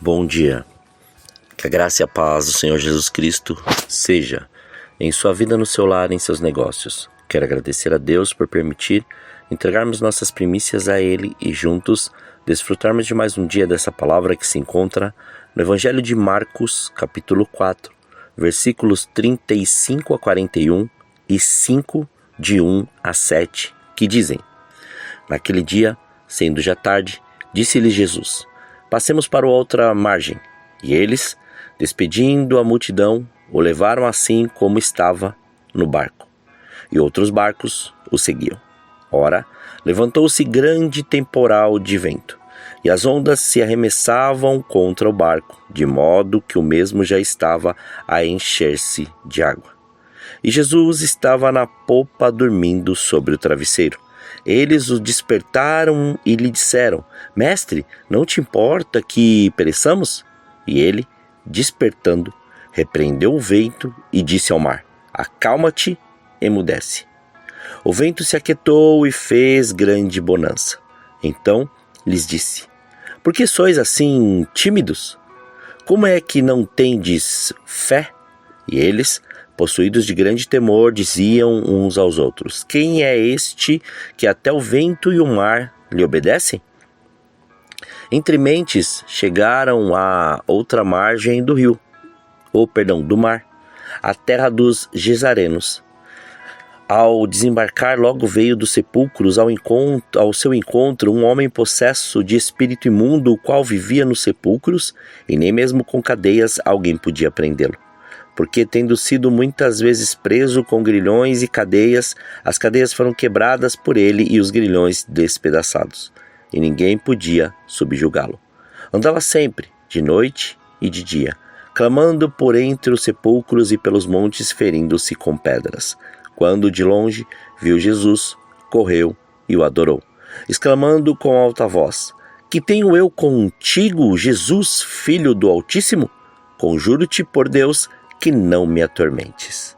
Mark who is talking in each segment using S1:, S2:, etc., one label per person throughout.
S1: Bom dia, que a graça e a paz do Senhor Jesus Cristo seja em sua vida, no seu lar, em seus negócios. Quero agradecer a Deus por permitir entregarmos nossas primícias a Ele e juntos desfrutarmos de mais um dia dessa palavra que se encontra no Evangelho de Marcos, capítulo 4, versículos 35 a 41 e 5 de 1 a 7, que dizem: Naquele dia, sendo já tarde, disse-lhe Jesus: Passemos para outra margem. E eles, despedindo a multidão, o levaram assim como estava no barco. E outros barcos o seguiam. Ora, levantou-se grande temporal de vento, e as ondas se arremessavam contra o barco, de modo que o mesmo já estava a encher-se de água. E Jesus estava na popa dormindo sobre o travesseiro. Eles o despertaram e lhe disseram: Mestre, não te importa que pereçamos? E ele, despertando, repreendeu o vento e disse ao mar: Acalma-te, emudece. O vento se aquietou e fez grande bonança. Então lhes disse: Por que sois assim tímidos? Como é que não tendes fé? E eles, possuídos de grande temor, diziam uns aos outros: Quem é este que até o vento e o mar lhe obedecem? Entre mentes chegaram à outra margem do rio, do mar, a terra dos Gesarenos. Ao desembarcar, logo veio dos sepulcros ao seu encontro um homem possesso de espírito imundo, o qual vivia nos sepulcros, e nem mesmo com cadeias alguém podia prendê-lo. Porque, tendo sido muitas vezes preso com grilhões e cadeias, as cadeias foram quebradas por ele e os grilhões despedaçados, e ninguém podia subjugá-lo. Andava sempre, de noite e de dia, clamando por entre os sepulcros e pelos montes, ferindo-se com pedras. Quando de longe viu Jesus, correu e o adorou, exclamando com alta voz: Que tenho eu contigo, Jesus, Filho do Altíssimo? Conjuro-te por Deus que não me atormentes.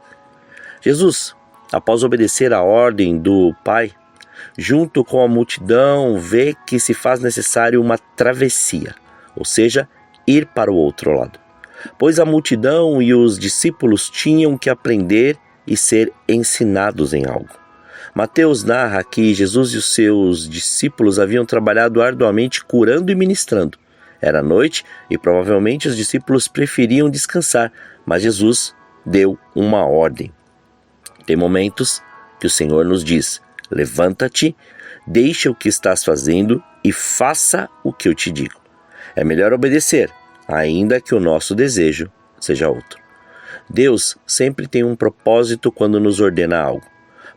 S1: Jesus, após obedecer à ordem do Pai, junto com a multidão, vê que se faz necessário uma travessia, ou seja, ir para o outro lado, pois a multidão e os discípulos tinham que aprender e ser ensinados em algo. Mateus narra que Jesus e os seus discípulos haviam trabalhado arduamente curando e ministrando. Era noite e provavelmente os discípulos preferiam descansar, mas Jesus deu uma ordem. Tem momentos que o Senhor nos diz: Levanta-te, deixa o que estás fazendo e faça o que eu te digo. É melhor obedecer, ainda que o nosso desejo seja outro. Deus sempre tem um propósito quando nos ordena algo.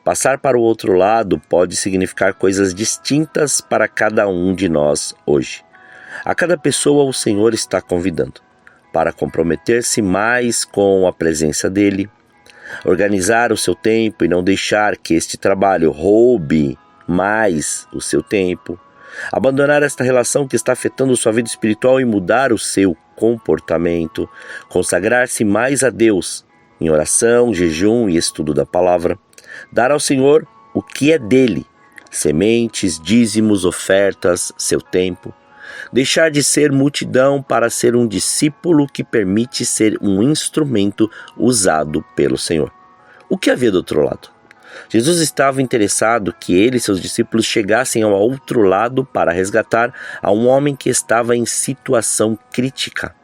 S1: Passar para o outro lado pode significar coisas distintas para cada um de nós hoje. A cada pessoa o Senhor está convidando para comprometer-se mais com a presença dEle, organizar o seu tempo e não deixar que este trabalho roube mais o seu tempo, abandonar esta relação que está afetando sua vida espiritual e mudar o seu comportamento, consagrar-se mais a Deus em oração, jejum e estudo da palavra, dar ao Senhor o que é dele, sementes, dízimos, ofertas, seu tempo, deixar de ser multidão para ser um discípulo que permite ser um instrumento usado pelo Senhor. O que havia do outro lado? Jesus estava interessado que ele e seus discípulos chegassem ao outro lado para resgatar a um homem que estava em situação crítica.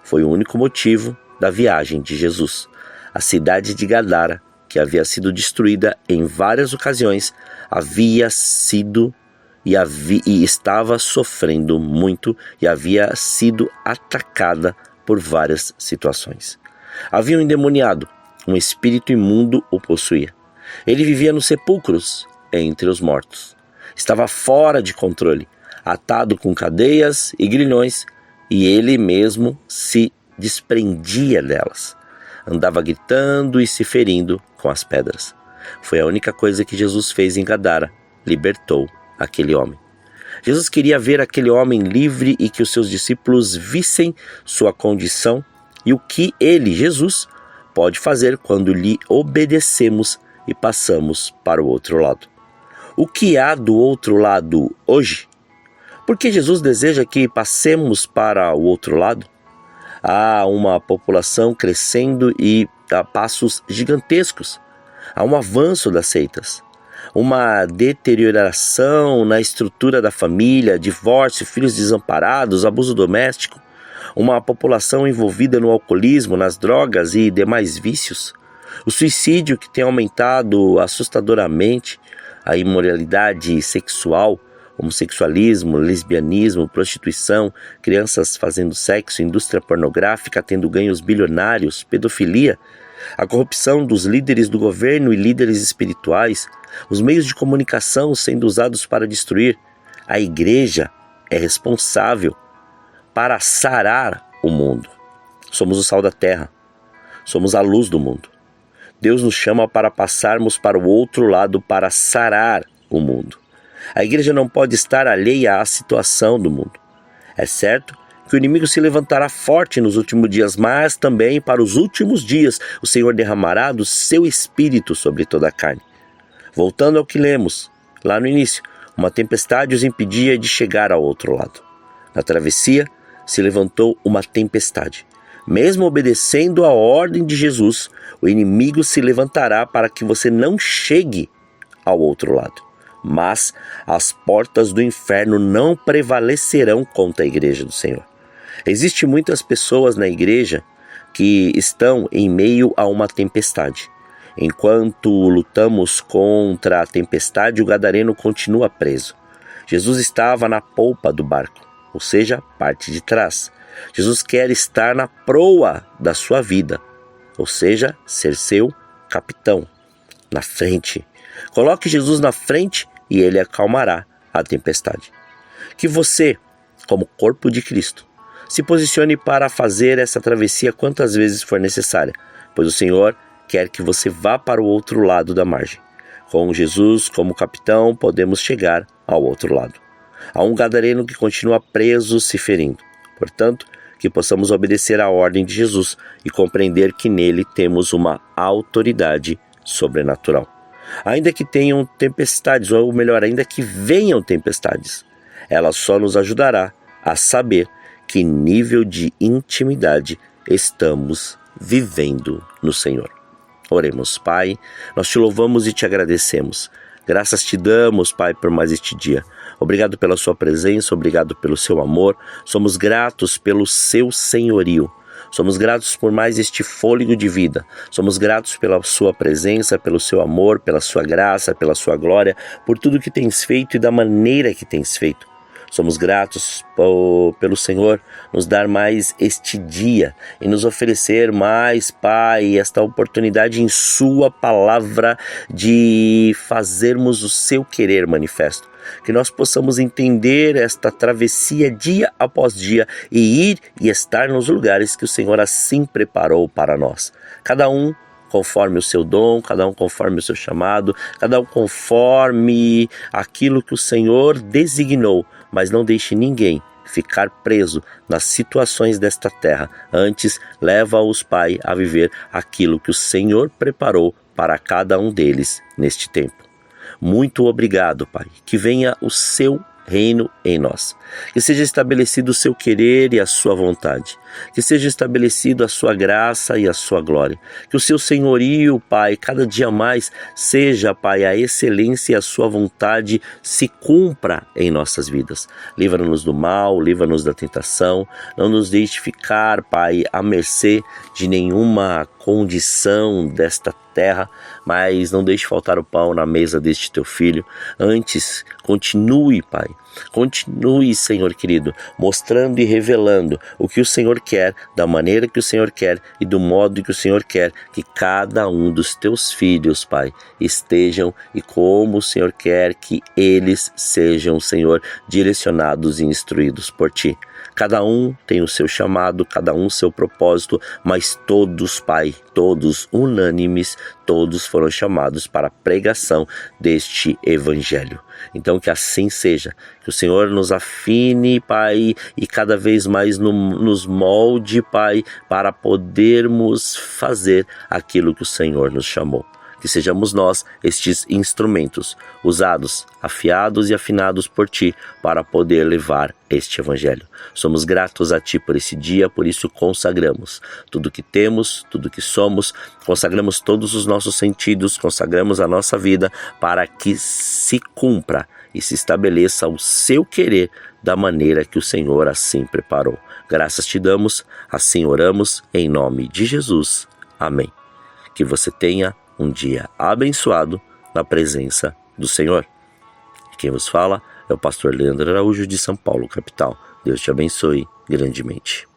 S1: Foi o único motivo da viagem de Jesus. A cidade de Gadara, que havia sido destruída em várias ocasiões, havia sido e estava sofrendo muito e havia sido atacada por várias situações. Havia um endemoniado, um espírito imundo o possuía. Ele vivia nos sepulcros, entre os mortos. Estava fora de controle, atado com cadeias e grilhões, e ele mesmo se desprendia delas. Andava gritando e se ferindo com as pedras. Foi a única coisa que Jesus fez em Gadara: libertou aquele homem. Jesus queria ver aquele homem livre e que os seus discípulos vissem sua condição e o que ele, Jesus, pode fazer quando lhe obedecemos e passamos para o outro lado. O que há do outro lado hoje? Porque Jesus deseja que passemos para o outro lado. Há uma população crescendo e a passos gigantescos. Há um avanço das seitas, uma deterioração na estrutura da família, divórcio, filhos desamparados, abuso doméstico, uma população envolvida no alcoolismo, nas drogas e demais vícios, o suicídio que tem aumentado assustadoramente, a imoralidade sexual, homossexualismo, lesbianismo, prostituição, crianças fazendo sexo, indústria pornográfica tendo ganhos bilionários, pedofilia, a corrupção dos líderes do governo e líderes espirituais, os meios de comunicação sendo usados para destruir. A igreja é responsável para sarar o mundo. Somos o sal da terra, somos a luz do mundo. Deus nos chama para passarmos para o outro lado para sarar o mundo. A igreja não pode estar alheia à situação do mundo. É certo que o inimigo se levantará forte nos últimos dias, mas também para os últimos dias o Senhor derramará do seu espírito sobre toda a carne. Voltando ao que lemos lá no início, uma tempestade os impedia de chegar ao outro lado. Na travessia se levantou uma tempestade. Mesmo obedecendo a ordem de Jesus, o inimigo se levantará para que você não chegue ao outro lado. Mas as portas do inferno não prevalecerão contra a igreja do Senhor. Existem muitas pessoas na igreja que estão em meio a uma tempestade. Enquanto lutamos contra a tempestade, o gadareno continua preso. Jesus estava na polpa do barco, ou seja, parte de trás. Jesus quer estar na proa da sua vida, ou seja, ser seu capitão, na frente. Coloque Jesus na frente e ele acalmará a tempestade. Que você, como corpo de Cristo, se posicione para fazer essa travessia quantas vezes for necessária, pois o Senhor quer que você vá para o outro lado da margem. Com Jesus como capitão, podemos chegar ao outro lado. Há um gadareno que continua preso, se ferindo. Portanto, que possamos obedecer à ordem de Jesus e compreender que nele temos uma autoridade sobrenatural. Ainda que tenham tempestades, ou melhor, ainda que venham tempestades, ela só nos ajudará a saber que nível de intimidade estamos vivendo no Senhor. Oremos, Pai, nós te louvamos e te agradecemos. Graças te damos, Pai, por mais este dia. Obrigado pela sua presença, obrigado pelo seu amor. Somos gratos pelo seu senhorio. Somos gratos por mais este fôlego de vida. Somos gratos pela sua presença, pelo seu amor, pela sua graça, pela sua glória, por tudo que tens feito e da maneira que tens feito. Somos gratos pelo Senhor nos dar mais este dia e nos oferecer mais, Pai, esta oportunidade em sua palavra de fazermos o seu querer manifesto. Que nós possamos entender esta travessia dia após dia e ir e estar nos lugares que o Senhor assim preparou para nós. Cada um conforme o seu dom, cada um conforme o seu chamado, cada um conforme aquilo que o Senhor designou, mas não deixe ninguém ficar preso nas situações desta terra. Antes, leva-os, Pai, a viver aquilo que o Senhor preparou para cada um deles neste tempo. Muito obrigado, Pai, que venha o seu reino em nós, que seja estabelecido o seu querer e a sua vontade, que seja estabelecido a sua graça e a sua glória, que o seu senhorio, Pai, cada dia mais seja, Pai, a excelência e a sua vontade se cumpra em nossas vidas. Livra-nos do mal, livra-nos da tentação, não nos deixe ficar, Pai, à mercê de nenhuma condição desta terra, mas não deixe faltar o pão na mesa deste teu filho. Antes, continue, Pai, continue, Senhor querido, mostrando e revelando o que o Senhor quer, da maneira que o Senhor quer e do modo que o Senhor quer que cada um dos teus filhos, Pai, estejam e como o Senhor quer que eles sejam, Senhor, direcionados e instruídos por Ti. Cada um tem o seu chamado, cada um o seu propósito, mas todos, Pai, todos unânimes, todos foram chamados para a pregação deste Evangelho. Então que assim seja, que o Senhor nos afine, Pai, e cada vez mais nos molde, Pai, para podermos fazer aquilo que o Senhor nos chamou. que sejamos nós estes instrumentos, usados, afiados e afinados por Ti, para poder levar este Evangelho. Somos gratos a Ti por esse dia, por isso consagramos tudo que temos, tudo que somos, consagramos todos os nossos sentidos, consagramos a nossa vida para que se cumpra e se estabeleça o Seu querer da maneira que o Senhor assim preparou. Graças Te damos, assim oramos, em nome de Jesus. Amém. Que você tenha um dia abençoado na presença do Senhor. Quem vos fala é o pastor Leandro Araújo de São Paulo, capital. Deus te abençoe grandemente.